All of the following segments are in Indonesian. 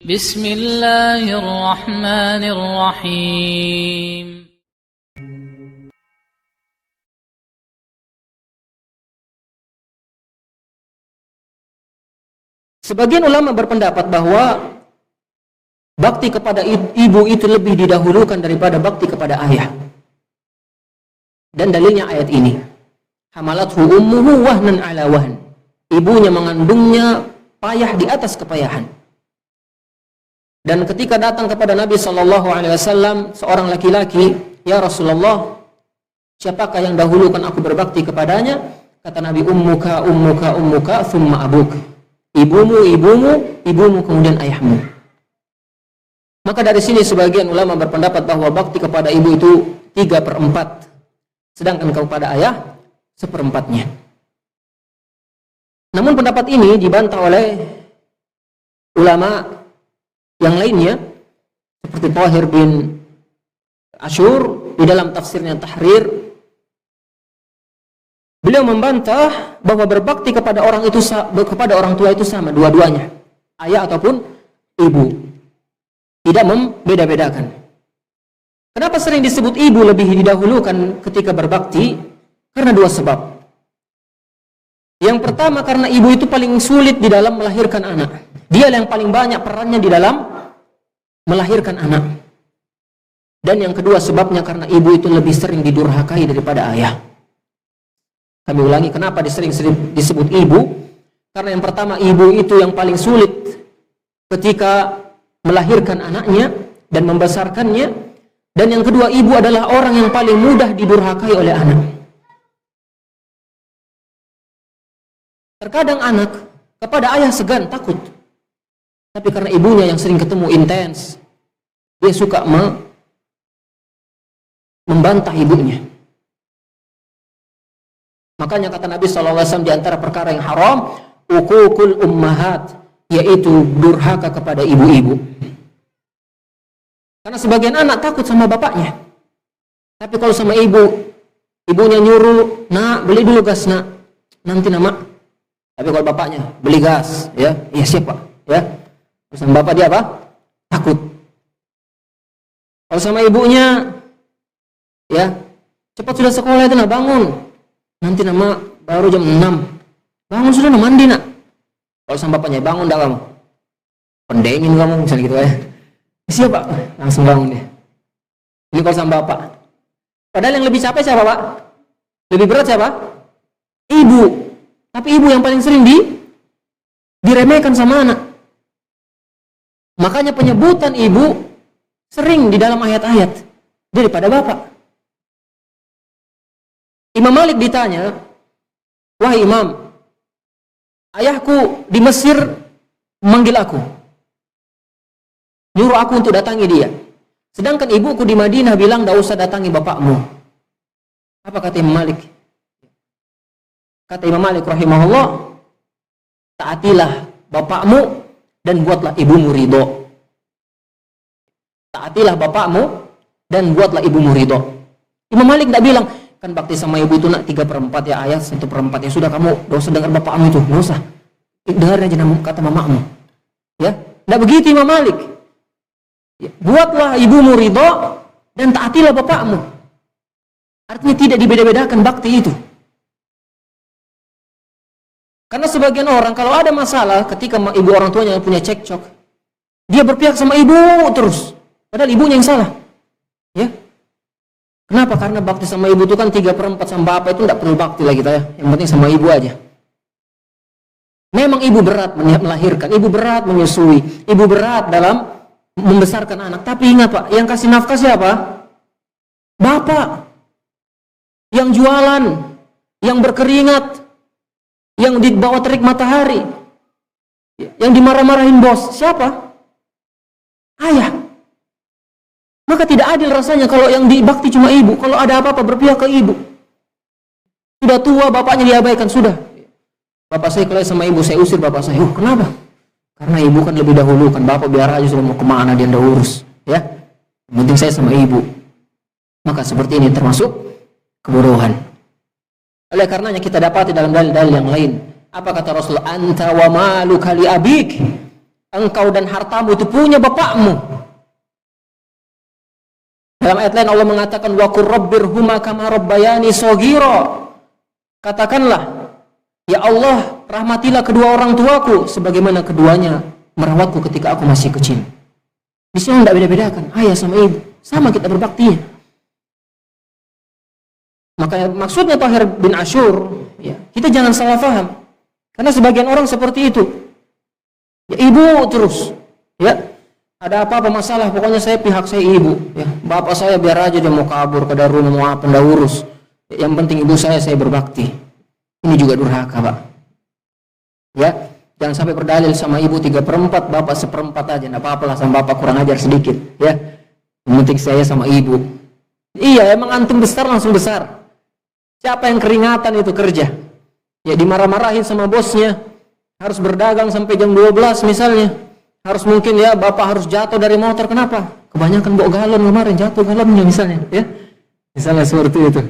Bismillahirrahmanirrahim. Sebagian ulama berpendapat bahwa bakti kepada ibu itu lebih didahulukan daripada bakti kepada ayah. Dan dalilnya ayat ini. Hamalathu ummuhu wahnan ala wahn. Ibunya mengandungnya payah di atas kepayahan. Dan ketika datang kepada Nabi SAW seorang laki-laki, "Ya Rasulullah, siapakah yang dahulukan aku berbakti kepadanya?" Kata Nabi, "Ummuka, ummuka, ummuka, thumma abuk." Ibumu, ibumu, ibumu, kemudian ayahmu. Maka dari sini sebagian ulama berpendapat bahwa bakti kepada ibu itu 3/4, sedangkan kepada ayah 1/4-nya. Namun pendapat ini dibantah oleh ulama yang lainnya, seperti Thahir bin Ashur di dalam tafsirnya Tahrir. Beliau membantah bahwa berbakti kepada orang tua itu sama dua-duanya, ayah ataupun ibu, tidak membeda-bedakan. Kenapa sering disebut ibu lebih didahulukan ketika berbakti? Karena dua sebab. Yang pertama, karena ibu itu paling sulit di dalam melahirkan anak. Dia yang paling banyak perannya di dalam melahirkan anak. Dan yang kedua sebabnya karena ibu itu lebih sering didurhakai daripada ayah. Kami ulangi, kenapa sering disebut ibu? Karena yang pertama, ibu itu yang paling sulit ketika melahirkan anaknya dan membesarkannya. Dan yang kedua, ibu adalah orang yang paling mudah didurhakai oleh anak. Terkadang anak kepada ayah segan, takut. Tapi karena ibunya yang sering ketemu intens, dia suka membantah ibunya. Makanya kata Nabi SAW, di antara perkara yang haram, uququl ummahat, yaitu durhaka kepada ibu-ibu. Karena sebagian anak takut sama bapaknya. Tapi kalau sama ibunya nyuruh, "Nak, beli dulu gas, nak. Nanti nama." Tapi kalau bapaknya, "Beli gas." Ya, iya siap Pak. Ya. Terus sama bapak dia apa? Takut. Kalau sama ibunya, ya, "Cepat sudah sekolah itu, nak, bangun. Nanti nama baru jam 6. Bangun sudah, nak, mandi, nak." Kalau sama bapaknya, "Bangun dah kamu. Pendengin kamu," misalnya gitu ya. "Siap Pak." Langsung bangun dia. Ini kalau sama bapak. Padahal yang lebih capek siapa Pak? Lebih berat siapa? Ibu. Tapi ibu yang paling sering diremehkan sama anak. Makanya penyebutan ibu sering di dalam ayat-ayat daripada bapak. Imam Malik ditanya, "Wahai Imam, ayahku di Mesir memanggil aku, nyuruh aku untuk datangi dia. Sedangkan ibuku di Madinah bilang, 'Tidak usah datangi bapakmu.' Apa kata Imam Malik?" Kata Imam Malik rahimahullah, "Taatilah bapakmu dan buatlah ibumu ridho." Taatilah bapakmu dan buatlah ibumu ridho. Imam Malik tidak bilang, "Kan bakti sama ibu itu, nak, 3/4 ya, ayah 1/4 ya. Sudah, kamu tidak usah dengar bapakmu itu, tidak usah. Dengar aja kata mamamu." Ya, tidak begitu Imam Malik. Ya, buatlah ibumu ridho dan taatilah bapakmu. Artinya tidak dibeda-bedakan bakti itu. Karena sebagian orang kalau ada masalah ketika ibu orang tuanya punya cekcok, dia berpihak sama ibu terus, padahal ibunya yang salah. Ya. Kenapa? Karena bakti sama ibu itu kan 3/4, sama bapak itu tidak perlu bakti lah kita ya. Yang penting sama ibu aja. Memang ibu berat melahirkan, ibu berat menyusui, ibu berat dalam membesarkan anak. Tapi ingat Pak, yang kasih nafkah siapa? Bapak. Yang jualan, yang berkeringat, yang di bawah terik matahari, yang dimarah-marahin bos, siapa? Ayah. Maka tidak adil rasanya kalau yang dibakti cuma ibu. Kalau ada apa-apa berpihak ke ibu. Sudah tua, bapaknya diabaikan, sudah. "Bapak saya kalau sama ibu, saya usir bapak saya." Kenapa? Karena ibu kan lebih dahulu, kan bapak biar aja sudah mau kemana dia ndak urus. Ya, yang penting saya sama ibu. Maka seperti ini termasuk kebodohan. Oleh karenanya kita dapati dalam dalil-dalil yang lain. Apa kata Rasul? "Anta wa maluka li abik." engkau dan hartamu itu punya bapakmu. Dalam ayat lain Allah mengatakan wa qur rabbirhuma kama rabbayani shaghira. Katakanlah, ya Allah, rahmatilah kedua orang tuaku sebagaimana keduanya merawatku ketika aku masih kecil. Di sini tidak beda-bedakan ayah sama ibu, sama kita berbaktinya. Makanya maksudnya Tahir bin Asyur, ya, kita jangan salah paham. Karena sebagian orang seperti itu. Ya, ibu terus, ya. Ada apa-apa masalah, pokoknya saya pihak saya ibu, ya. Bapak saya biar aja dia mau kabur ke rumah mau apa ndak urus. Yang penting ibu saya berbakti. Ini juga durhaka, Pak. Ya, jangan sampai berdalil sama ibu 3/4, bapak 1/4 aja, enggak apa-apa lah sama bapak kurang ajar sedikit, ya. Yang penting saya sama ibu. Iya, emang antum besar langsung besar. Siapa yang keringatan itu kerja? Ya dimarah-marahin sama bosnya. Harus berdagang sampai jam 12 misalnya. Harus mungkin ya bapak harus jatuh dari motor. Kenapa? Kebanyakan bawa galon kemarin, jatuh galonnya misalnya, ya. Misalnya seperti itu.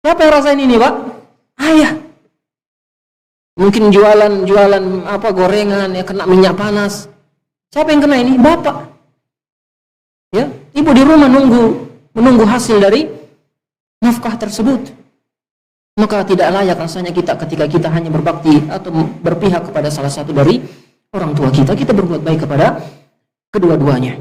Siapa yang rasain ini, Pak? Ayah. Mungkin jualan apa gorengan ya kena minyak panas. Siapa yang kena ini? Bapak. Ya, ibu di rumah menunggu hasil dari nafkah tersebut. Maka tidak layak rasanya kita ketika kita hanya berbakti atau berpihak kepada salah satu dari orang tua kita berbuat baik kepada kedua-duanya.